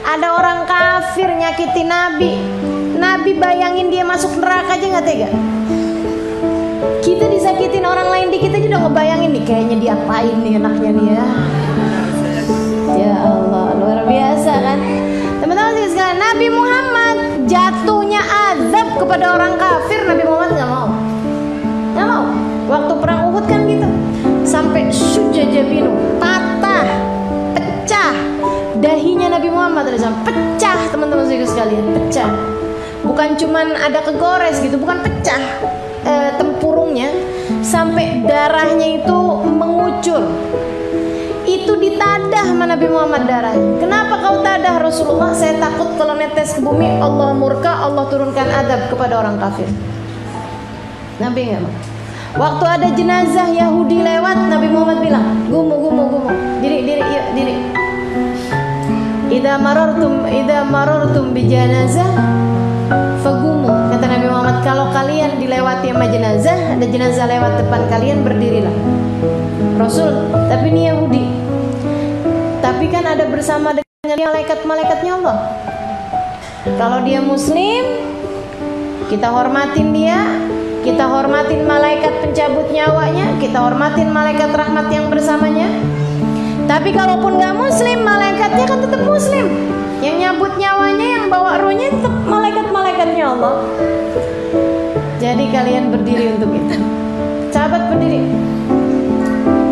Ada orang kafir nyakiti Nabi. Nabi bayangin dia masuk neraka aja nggak tega. Kita disakitin orang lain dikit aja udah ngebayangin nih, kayaknya diapain nih anaknya nih ya. Ya Allah, luar biasa kan. Teman-teman sekalian, Nabi Muhammad jatuhnya azab kepada orang kafir, Nabi Muhammad nggak mau. Nggak mau. Waktu perang Uhud kan gitu. Sampai sujajabinu, patah, pecah. Dahinya Nabi Muhammad pecah, teman-teman sekalian, pecah. Bukan cuman ada kegores gitu, bukan pecah tempurungnya, sampai darahnya itu mengucur. Itu ditadah sama Nabi Muhammad darah. Kenapa kau tadah Rasulullah? Saya takut kalau netes ke bumi Allah murka, Allah turunkan adab kepada orang kafir. Nabi nggak mau. Waktu ada jenazah Yahudi lewat, Nabi Muhammad bilang, gumu, diri, yuk, diri. Idza marartum bi janazah fagumu. Kata Nabi Muhammad, kalau kalian dilewati sama jenazah, ada jenazah lewat depan kalian, berdirilah. Rasul, tapi ini Yahudi. Tapi kan ada bersama dengan malaikat-malaikatnya Allah. Kalau dia muslim, kita hormatin dia, kita hormatin malaikat pencabut nyawanya, kita hormatin malaikat rahmat yang bersamanya. Tapi kalaupun gak muslim, malaikatnya kan tetap muslim. Yang nyabut nyawanya, yang bawa ruhnya tetap malaikat-malaikatnya Allah. Jadi kalian berdiri untuk itu. Sahabat berdiri.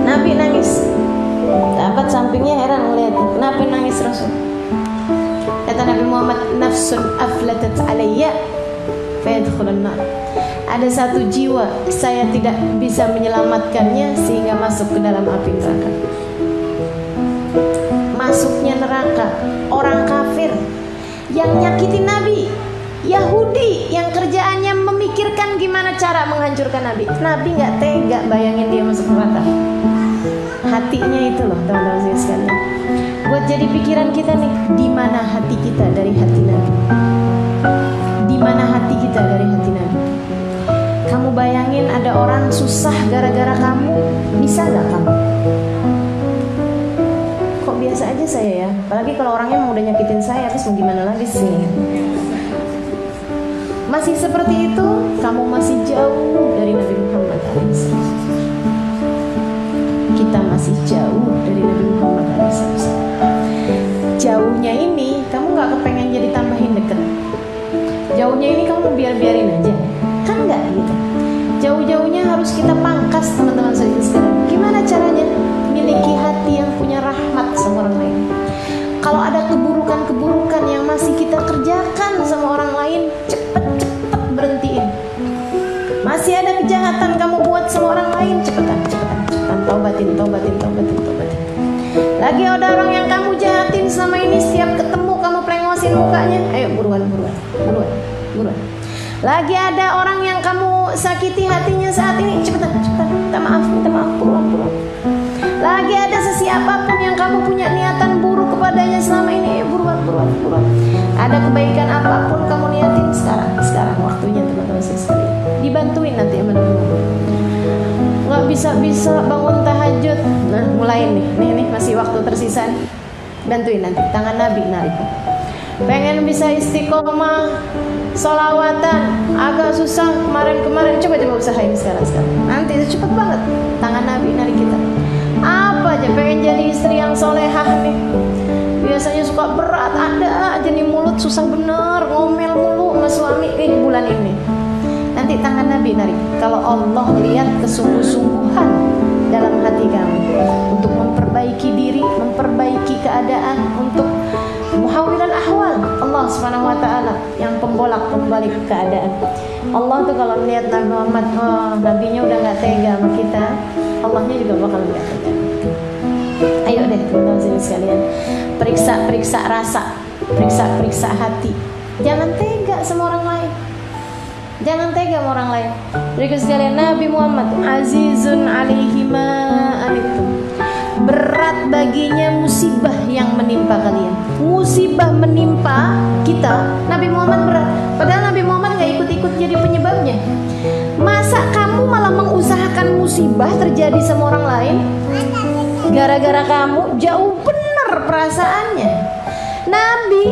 Nabi nangis. Sahabat sampingnya heran melihat, kenapa nangis Rasul? Kata Nabi Muhammad, nafsun aflatat alayya fayadkhulun nar. Ada satu jiwa, saya tidak bisa menyelamatkannya sehingga masuk ke dalam api neraka. Masuknya neraka orang kafir yang nyakitin Nabi, Yahudi yang kerjaannya memikirkan gimana cara menghancurkan Nabi. Nabi nggak tega bayangin dia masuk neraka. Hatinya itu loh teman-teman sekalian. Buat jadi pikiran kita nih, di mana hati kita dari hati Nabi? Di mana hati kita dari hati Nabi? Kamu bayangin ada orang susah gara-gara kamu, bisa nggak kamu? Kok biasa aja saya ya? Apalagi kalau orangnya mau udah nyakitin saya, terus mau gimana lagi sih? Masih seperti itu, kamu masih jauh dari Nabi Muhammad SAW. Kita masih jauh dari Nabi Muhammad SAW. Jauhnya ini, kamu nggak kepengen jadi tambahin deket. Jauhnya ini kamu biarin aja, kan nggak gitu. Jauh-jauhnya harus kita pangkas teman-teman sekalian. Gimana caranya? Miliki hati yang punya rahmat sama orang lain. Kalau ada keburukan-keburukan yang masih kita kerjakan sama orang lain, cepet berhentiin. Masih ada kejahatan kamu buat sama orang lain, cepetan. Taubatin. Lagi ada orang yang kamu jahatin selama ini, setiap ketemu kamu plengosin mukanya, ayo buruan. Lagi ada orang yang kamu sakiti hatinya saat ini, cepetan, minta maaf, buruan. Lagi ada sesiapapun yang kamu punya niatan buruk kepadanya selama ini, buruan. Ada kebaikan apapun kamu niatin sekarang waktunya teman-teman sekalian. Dibantuin nanti sama teman-teman. Nggak bisa bangun tahajud, nah mulai nih masih waktu tersisa nih. Bantuin nanti, tangan Nabi narik. Pengen bisa istiqomah, sholawatan, agak susah kemarin, coba usahain sekarang. Nanti itu cepet banget, tangan Nabi narik kita. Apa aja, pengen jadi istri yang solehah nih, biasanya suka berat, ada aja nih mulut susah bener, ngomel mulu sama suami bulan ini. Nanti tangan Nabi narik. Kalau Allah lihat kesungguh-sungguhan dalam hati kamu untuk memperbaiki diri, memperbaiki keadaan, untuk muhawilal ahwal, Allah Subhanahu wa taala yang pembolak-balik keadaan. Allah tuh kalau melihat Nabi Muhammad, nabinya udah enggak tega sama kita, Allahnya juga bakal enggak tega. Ayo deh teman-teman sekalian, periksa rasa, periksa hati. Jangan tega sama orang lain. Jangan tega sama orang lain. Jadi sekalian, Nabi Muhammad azizun alaihi ma anittum. Berat baginya musibah yang menimpa kalian. Musibah menimpa kita, Nabi Muhammad berat. Padahal Nabi Muhammad gak ikut-ikut jadi penyebabnya. Masa kamu malah mengusahakan musibah terjadi sama orang lain? Gara-gara kamu, jauh bener perasaannya. Nabi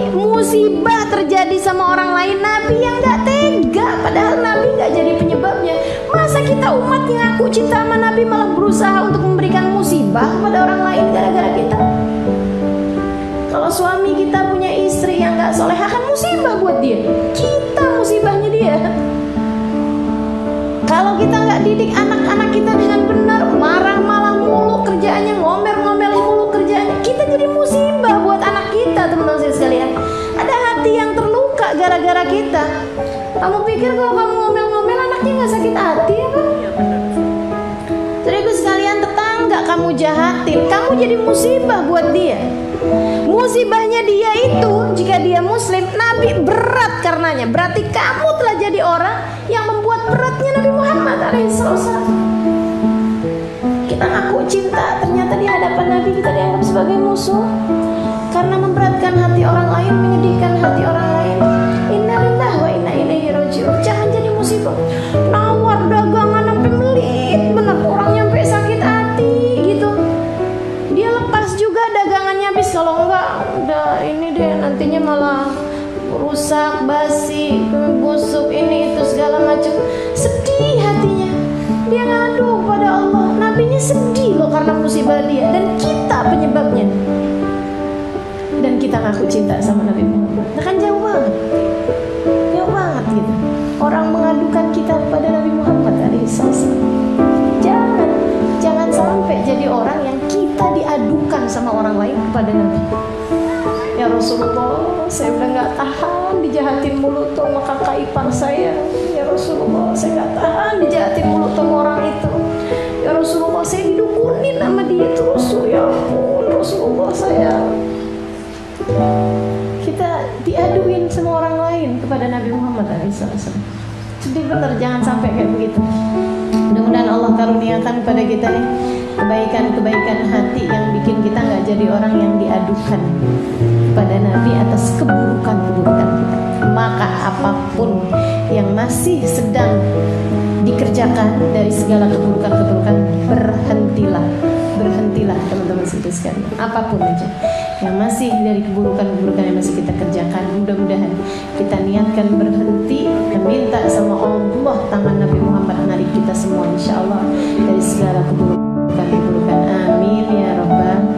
musibah terjadi sama orang lain, Nabi yang gak tega, padahal Nabi gak jadi penyebabnya. Masa kita umat yang aku cinta sama Nabi malah berusaha untuk memberikan musibah kepada orang lain gara-gara kita? Kalau suami kita punya istri yang gak soleh, akan musibah buat dia, kita musibahnya dia. Kalau kita gak didik anak-anak kita dengan benar, marah-malah mulu kerjaannya, ngomel-ngomel mulu kerjaannya, kita jadi musibah buat anak kita, teman-teman sekalian. Ada hati yang terluka gara-gara kita. Kamu pikir kalau kamu ngomel-ngomel anaknya gak sakit hati apa? Terigu sekalian, tetangga kamu jahatin, kamu jadi musibah buat dia. Musibahnya dia itu, jika dia muslim, Nabi berat karenanya. Berarti kamu telah jadi orang yang membuat beratnya Nabi Muhammad SAW. Kita ngaku cinta, ternyata di hadapan Nabi kita dianggap sebagai musuh karena memberatkan hati orang lain, menyedihkan hati orang lain. Inna lillahi wa inna ilaihi raji'un. Jangan jadi musibah. Nawar dagangan sampai melit, bener orang nyampe sakit hati gitu. Dia lepas juga dagangannya habis, kalau enggak udah ini deh nantinya malah rusak, basi, busuk, ini itu segala macam. Sedih hatinya. Dia ngadu pada Allah. Nabinya sedih loh karena musibah dia, dan kita penyebabnya. Dan kita ngaku cinta sama Nabi Muhammad. Nah kan jauh banget. Jauh banget gitu. Orang mengadukan kita kepada Nabi Muhammad SAW. Jangan sampai jadi orang yang kita diadukan sama orang lain kepada Nabi. Ya Rasulullah, saya udah gak tahan dijahatin mulut sama kakak ipar saya. Ya Rasulullah, saya gak tahan dijahatin mulut sama orang itu. Ya Rasulullah, saya didukunin sama dia terus. Ya ampun Rasulullah, saya. Kita diaduin sama orang lain kepada Nabi Muhammad SAW. Sedih bener, jangan sampai kayak begitu. Mudah-mudahan Allah karuniakan kepada kita nih kebaikan-kebaikan hati yang bikin kita gak jadi orang yang diadukan kepada Nabi atas keburukan-keburukan kita. Maka apapun yang masih sedang dikerjakan dari segala keburukan-keburukan, berhentilah teman-teman sekalian. Apapun aja yang masih dari keburukan-keburukan yang masih kita kerjakan, mudah-mudahan kita niatkan berhenti dan minta sama Allah tangan Nabi Muhammad menarik kita semua insyaallah dari segala keburukan-keburukan. Amin ya rabbal